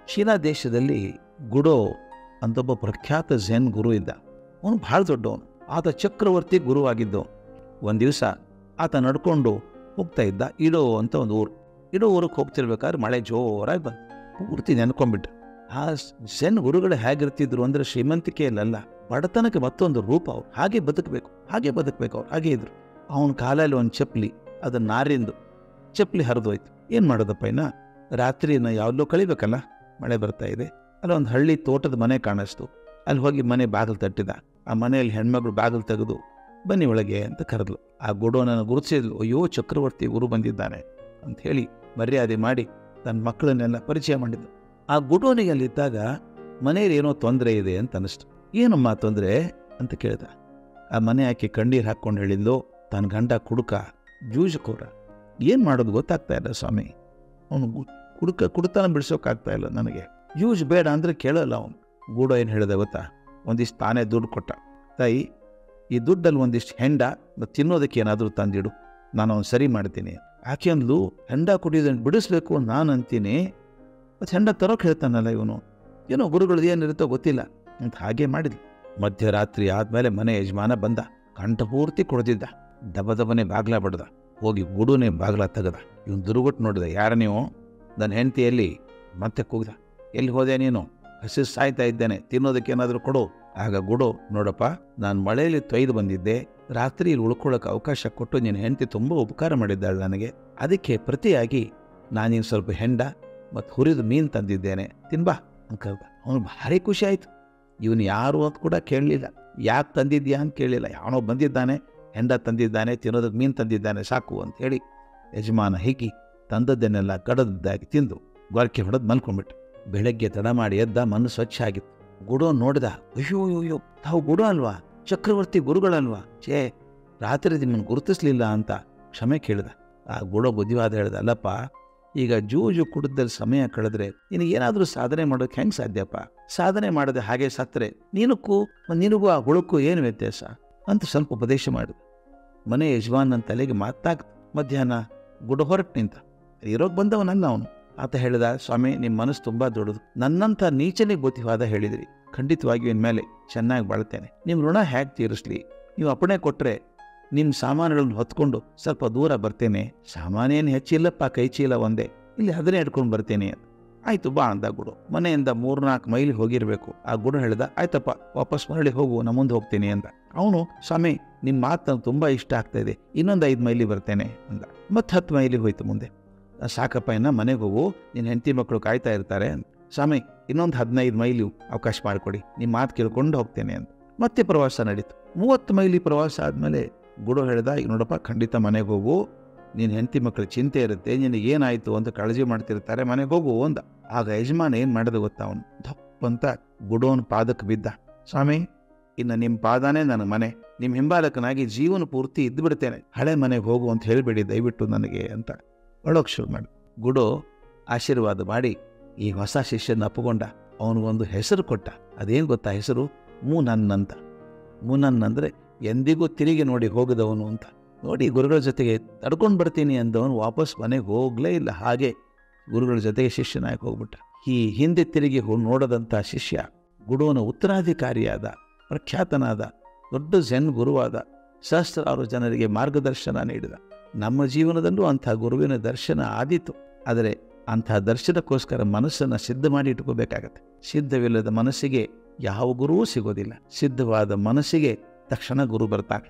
China ದೇಶದಲ್ಲಿ ಗುಡೋ ಅಂತ ಒಬ್ಬ ಪ್ರಖ್ಯಾತ ಝೆನ್ ಗುರು ಇದ್ದ. ಅವನು ಭಾಳ ದೊಡ್ಡವನು. ಆತ ಚಕ್ರವರ್ತಿ ಗುರುವಾಗಿದ್ದವನು. ಒಂದು ದಿವಸ ಆತ ನಡ್ಕೊಂಡು ಹೋಗ್ತಾ ಇದ್ದ. ಇಡೋ ಅಂತ ಒಂದು ಊರು. ಇಡೋ ಊರಿಗೆ ಹೋಗ್ತಿರ್ಬೇಕಾದ್ರೆ ಮಳೆ ಜೋರಾಗಿ ಬಂತು. ಪೂರ್ತಿ ನೆನ್ಕೊಂಡ್ಬಿಟ್ಟ. ಆ ಝೆನ್ ಗುರುಗಳು ಹೇಗಿರ್ತಿದ್ರು ಅಂದರೆ ಶ್ರೀಮಂತಿಕೆಯಲ್ಲ, ಬಡತನಕ್ಕೆ ಮತ್ತೊಂದು ರೂಪ. ಅವ್ರು ಹಾಗೆ ಬದುಕಬೇಕು ಅವ್ರು ಹಾಗೆ ಇದ್ರು. ಅವನ ಕಾಲಲ್ಲಿ ಒಂದು ಚಪ್ಪಲಿ, ಅದು ನಾರಿಂದು ಚಪ್ಪಲಿ ಹರಿದೋಯ್ತು. ಏನು ಮಾಡೋದಪ್ಪ, ಇನ್ನ ರಾತ್ರಿನ ಯಾವ್ದೋ ಕಳಿಬೇಕಲ್ಲ, ಮಳೆ ಬರ್ತಾ ಇದೆ. ಅಲ್ಲಿ ಒಂದು ಹಳ್ಳಿ ತೋಟದ ಮನೆ ಕಾಣಿಸ್ತು. ಅಲ್ಲಿ ಹೋಗಿ ಮನೆ ಬಾಗಿಲು ತಟ್ಟಿದ. ಆ ಮನೆಯಲ್ಲಿ ಹೆಣ್ಮಗಳು ಬಾಗಿಲು ತೆಗೆದು ಬನ್ನಿ ಒಳಗೆ ಅಂತ ಕರೆದ್ಲು. ಆ ಗುಡೋನನ್ನು ಗುರುತಿಸಿದ್ಲು. ಅಯ್ಯೋ, ಚಕ್ರವರ್ತಿ ಗುರು ಬಂದಿದ್ದಾನೆ ಅಂತ ಹೇಳಿ ಮರ್ಯಾದೆ ಮಾಡಿ ತನ್ನ ಮಕ್ಕಳನ್ನೆಲ್ಲ ಪರಿಚಯ ಮಾಡಿದ್ಲು. ಆ ಗುಡೋನಿಗೆ ಅಲ್ಲಿದ್ದಾಗ ಮನೆಯಲ್ಲಿ ಏನೋ ತೊಂದರೆ ಇದೆ ಅಂತ ಅನ್ನಿಸ್ತು. ಏನಮ್ಮ ತೊಂದರೆ ಅಂತ ಕೇಳಿದ. ಆ ಮನೆ ಆಕೆ ಕಣ್ಣೀರು ಹಾಕ್ಕೊಂಡು ಹೇಳಿದ್ಲು, ತನ್ನ ಗಂಡ ಕುಡುಕ, ಜೂಜಕೋರ. ಏನು ಮಾಡೋದು ಗೊತ್ತಾಗ್ತಾ ಇಲ್ಲ ಸ್ವಾಮಿ. ಅವನು ಕುಡ್ತಾನ ಬಿಡಿಸೋಕ್ಕಾಗ್ತಾ ಇಲ್ಲ ನನಗೆ. ಯೂಸ್ ಬೇಡ ಅಂದರೆ ಕೇಳಲ್ಲ ಅವನು. ಗೂಡೋ ಏನು ಹೇಳಿದೆ ಗೊತ್ತಾ? ಒಂದಿಷ್ಟು ತಾನೇ ದುಡ್ಡು ಕೊಟ್ಟ. ತಾಯಿ, ಈ ದುಡ್ಡಲ್ಲಿ ಒಂದಿಷ್ಟು ಹೆಂಡ ಮತ್ತು ತಿನ್ನೋದಕ್ಕೆ ಏನಾದರೂ ತಂದಿಡು, ನಾನು ಅವನು ಸರಿ ಮಾಡ್ತೀನಿ. ಆಕೆ ಅಂದ್ಲು, ಹೆಂಡ ಕುಡಿಯೋದನ್ನು ಬಿಡಿಸ್ಬೇಕು ನಾನು ಅಂತೀನಿ, ಮತ್ತು ಹೆಂಡ ತರೋಕೆ ಹೇಳ್ತಾನಲ್ಲ ಇವನು, ಏನೋ ಗುರುಗಳದ್ದು ಏನಿರುತ್ತೋ ಗೊತ್ತಿಲ್ಲ ಅಂತ ಹಾಗೆ ಮಾಡಿದ್ಲು. ಮಧ್ಯರಾತ್ರಿ ಆದಮೇಲೆ ಮನೆ ಯಜಮಾನ ಬಂದ. ಕಂಠಪೂರ್ತಿ ಕುಡ್ದಿದ್ದ. ದಬದಬನೆ ಬಾಗ್ಲ ಬಡ್ದ. ಹೋಗಿ ಗುಡುನೇ ಬಾಗ್ಲ ತೆಗೆದ. ಇವನು ದುರ್ಗೊಟ್ಟು ನೋಡಿದ. ಯಾರ ನೀವು? ನನ್ನ ಹೆಂಡತಿಯಲ್ಲಿ ಮತ್ತೆ ಕೂಗ್ದ. ಎಲ್ಲಿ ಹೋದೆ ನೀನು? ಹಸಿ ಸಾಯ್ತಾ ಇದ್ದೇನೆ, ತಿನ್ನೋದಕ್ಕೆ ಏನಾದರೂ ಕೊಡು. ಆಗ ಗುಡು, ನೋಡಪ್ಪ, ನಾನು ಮಳೆಯಲ್ಲಿ ತೊಯ್ದು ಬಂದಿದ್ದೆ, ರಾತ್ರಿ ಇಲ್ಲಿ ಉಳ್ಕೊಳ್ಳೋಕೆ ಅವಕಾಶ ಕೊಟ್ಟು ನಿನ್ನ ಹೆಂಡತಿ ತುಂಬ ಉಪಕಾರ ಮಾಡಿದ್ದಾಳೆ ನನಗೆ. ಅದಕ್ಕೆ ಪ್ರತಿಯಾಗಿ ನಾನಿನ್ನು ಸ್ವಲ್ಪ ಹೆಂಡ ಮತ್ತು ಹುರಿದು ಮೀನು ತಂದಿದ್ದೇನೆ, ತಿನ್ಬಾ ಅಂತ ಕರೆದ. ಅವನು ಭಾರಿ ಖುಷಿ ಆಯಿತು. ಇವನು ಯಾರು ಅಂತ ಕೂಡ ಕೇಳಲಿಲ್ಲ, ಯಾಕೆ ತಂದಿದ್ಯಾ ಅಂತ ಕೇಳಲಿಲ್ಲ. ಯಾವನೋ ಬಂದಿದ್ದಾನೆ, ಹೆಂಡ ತಂದಿದ್ದಾನೆ, ತಿನ್ನೋದಕ್ಕೆ ಮೀನು ತಂದಿದ್ದಾನೆ, ಸಾಕು ಅಂತ ಹೇಳಿ ಯಜಮಾನ ಹಿಗ್ಗಿ ತಂದದ್ದನ್ನೆಲ್ಲ ಕಡದಾಗಿ ತಿಂದು ಗೊರಕೆ ಹೊಡೆದು ಮಲ್ಕೊಂಡ್ಬಿಟ್ಟು. ಬೆಳಗ್ಗೆ ತಡ ಮಾಡಿ ಎದ್ದ. ಮಣ್ಣು ಸ್ವಚ್ಛ ಆಗಿತ್ತು. ಗುಡೋ ನೋಡಿದ. ಅಯ್ಯೋ, ತಾವು ಗುಡೋ ಅಲ್ವಾ? ಚಕ್ರವರ್ತಿ ಗುರುಗಳಲ್ವಾ? ರಾತ್ರಿ ನಿಮ್ಮನ್ನು ಗುರುತಿಸ್ಲಿಲ್ಲ ಅಂತ ಕ್ಷಮೆ ಕೇಳಿದ. ಆ ಗುಡೋ ಬುದ್ಧಿವಾದ ಹೇಳ್ದ, ಅಲ್ಲಪ್ಪ, ಈಗ ಜೂಜು ಕುಡಿದಲ್ಲಿ ಸಮಯ ಕಳೆದ್ರೆ ನಿನಗೇನಾದರೂ ಸಾಧನೆ ಮಾಡೋಕ್ಕೆ ಹೆಂಗೆ ಸಾಧ್ಯಪ್ಪ? ಸಾಧನೆ ಮಾಡದೆ ಹಾಗೆ ಸತ್ತರೆ ನಿನಗೂ ಆ ಹುಳುಕ್ಕೂ ಏನು ವ್ಯತ್ಯಾಸ ಅಂತ ಸ್ವಲ್ಪ ಉಪದೇಶ ಮಾಡಿದ. ಮನೆ ಯಜಮಾನನ ತಲೆಗೆ ಮಾತಾಗ್ತು. ಮಧ್ಯಾಹ್ನ ಗುಡ ಹೊರಟು ನಿಂತ. ಇರೋಕ್ಕೆ ಬಂದವನಲ್ಲ ಅವನು. ಆತ ಹೇಳಿದ, ಸ್ವಾಮಿ, ನಿಮ್ಮ ಮನಸ್ಸು ತುಂಬ ದೊಡ್ಡದು. ನನ್ನಂಥ ನೀಚನಿಗೆ ಬುದ್ಧಿವಾದ ಹೇಳಿದ್ರಿ. ಖಂಡಿತವಾಗಿಯೂ ಇನ್ಮೇಲೆ ಚೆನ್ನಾಗಿ ಬಾಳ್ತೇನೆ. ನಿಮ್ಮ ಋಣ ಹೇಗೆ ತೀರಿಸ್ಲಿ? ನೀವು ಅಪ್ಪಣೆ ಕೊಟ್ಟರೆ ನಿಮ್ಮ ಸಾಮಾನುಗಳನ್ನು ಹೊತ್ಕೊಂಡು ಸ್ವಲ್ಪ ದೂರ ಬರ್ತೇನೆ. ಸಾಮಾನೇನು ಹೆಚ್ಚಿಲ್ಲಪ್ಪ, ಕೈ ಚೀಲ ಒಂದೇ, ಇಲ್ಲಿ ಅದನ್ನೇ ಇಟ್ಕೊಂಡು ಬರ್ತೇನೆ ಅಂತ. ಆಯಿತು ಬಾ ಅಂದ ಗುಡು. ಮನೆಯಿಂದ 3-4 ಮೈಲಿ ಹೋಗಿರಬೇಕು. ಆ ಗುಡು ಹೇಳಿದ, ಆಯ್ತಪ್ಪ, ವಾಪಸ್ ಮರಳಿ ಹೋಗು, ನಾ ಮುಂದೆ ಹೋಗ್ತೀನಿ ಅಂದ. ಅವನು, ಸ್ವಾಮಿ, ನಿಮ್ಮ ಮಾತು ನಂಗೆ ತುಂಬ ಇಷ್ಟ ಆಗ್ತಾ ಇದೆ, ಇನ್ನೊಂದು 5 ಮೈಲಿ ಬರ್ತೇನೆ ಅಂದ. ಮತ್ತೆ 10 ಮೈಲಿ ಹೋಯ್ತು ಮುಂದೆ. ಸಾಕಪ್ಪ, ಇನ್ನು ಮನೆಗೆ ಹೋಗು, ನಿನ್ನ ಹೆಂಡತಿ ಮಕ್ಕಳು ಕಾಯ್ತಾ ಇರ್ತಾರೆ. ಸ್ವಾಮಿ, ಇನ್ನೊಂದು 15 ಮೈಲಿ ಅವಕಾಶ ಮಾಡಿಕೊಡಿ, ನಿಮ್ಮ ಮಾತು ಕೇಳ್ಕೊಂಡು ಹೋಗ್ತೇನೆ ಅಂತ. ಮತ್ತೆ ಪ್ರವಾಸ ನಡೀತು. 30 ಮೈಲಿ ಪ್ರವಾಸ ಆದಮೇಲೆ ಗುಡು ಹೇಳ್ದ, ಈಗ ನೋಡಪ್ಪ, ಖಂಡಿತ ಮನೆಗೆ ಹೋಗು, ನಿನ್ನ ಹೆಂಡತಿ ಮಕ್ಕಳು ಚಿಂತೆ ಇರುತ್ತೆ, ನಿನಗೆ ಏನಾಯಿತು ಅಂತ ಕಾಳಜಿ ಮಾಡ್ತಿರ್ತಾರೆ, ಮನೆಗೆ ಹೋಗು ಅಂದ. ಆಗ ಯಜಮಾನ ಏನು ಮಾಡಿದ ಗೊತ್ತಾ? ಅವನು ದಪ್ಪಂತ ಗುಡೋನ ಪಾದಕ್ಕೆ ಬಿದ್ದ. ಸ್ವಾಮಿ, ಇನ್ನು ನಿಮ್ಮ ಪಾದಾನೇ ನನ್ನ ಮನೆ, ನಿಮ್ಮ ಹಿಂಬಾಲಕನಾಗಿ ಜೀವನ ಪೂರ್ತಿ ಇದ್ದು ಬಿಡ್ತೇನೆ, ಹಳೆ ಮನೆಗೆ ಹೋಗು ಅಂತ ಹೇಳಿಬಿಡಿ ದಯವಿಟ್ಟು ನನಗೆ ಅಂತ ಒಳಗೆ ಶುರು ಮಾಡಿ. ಗುಡು ಆಶೀರ್ವಾದ ಮಾಡಿ ಈ ಹೊಸ ಶಿಷ್ಯನ ಅಪ್ಪುಗೊಂಡ. ಅವನಿಗೊಂದು ಹೆಸರು ಕೊಟ್ಟ. ಅದೇನು ಗೊತ್ತಾ ಹೆಸರು? ಮೂನನ್ ಅಂತ. ಮೂನನ್ ಅಂದರೆ ಎಂದಿಗೂ ತಿರುಗಿ ನೋಡಿ ಹೋಗದವನು ಅಂತ. ನೋಡಿ, ಗುರುಗಳ ಜೊತೆಗೆ ತಡ್ಕೊಂಡು ಬರ್ತೀನಿ ಅಂದವನು ವಾಪಸ್ ಮನೆಗೆ ಹೋಗಲೇ ಇಲ್ಲ. ಹಾಗೆ ಗುರುಗಳ ಜೊತೆಗೆ ಶಿಷ್ಯನಾಗಿ ಹೋಗ್ಬಿಟ್ಟ. ಈ ಹಿಂದೆ ತಿರುಗಿ ನೋಡದಂಥ ಶಿಷ್ಯ ಗುಡುವನ ಉತ್ತರಾಧಿಕಾರಿಯಾದ, ಪ್ರಖ್ಯಾತನಾದ, ದೊಡ್ಡ ಝೆನ್ ಗುರುವಾದ, ಸಹಸ್ರಾರು ಜನರಿಗೆ ಮಾರ್ಗದರ್ಶನ ನೀಡಿದ. ನಮ್ಮ ಜೀವನದಲ್ಲೂ ಅಂಥ ಗುರುವಿನ ದರ್ಶನ ಆದೀತು. ಆದರೆ ಅಂಥ ದರ್ಶನಕ್ಕೋಸ್ಕರ ಮನಸ್ಸನ್ನು ಸಿದ್ಧ ಮಾಡಿ ಇಟ್ಕೋಬೇಕಾಗತ್ತೆ. ಸಿದ್ಧವಿಲ್ಲದ ಮನಸ್ಸಿಗೆ ಯಾವ ಗುರುವೂ ಸಿಗೋದಿಲ್ಲ. ಸಿದ್ಧವಾದ ಮನಸ್ಸಿಗೆ ತಕ್ಷಣ ಗುರು ಬರ್ತಾನೆ.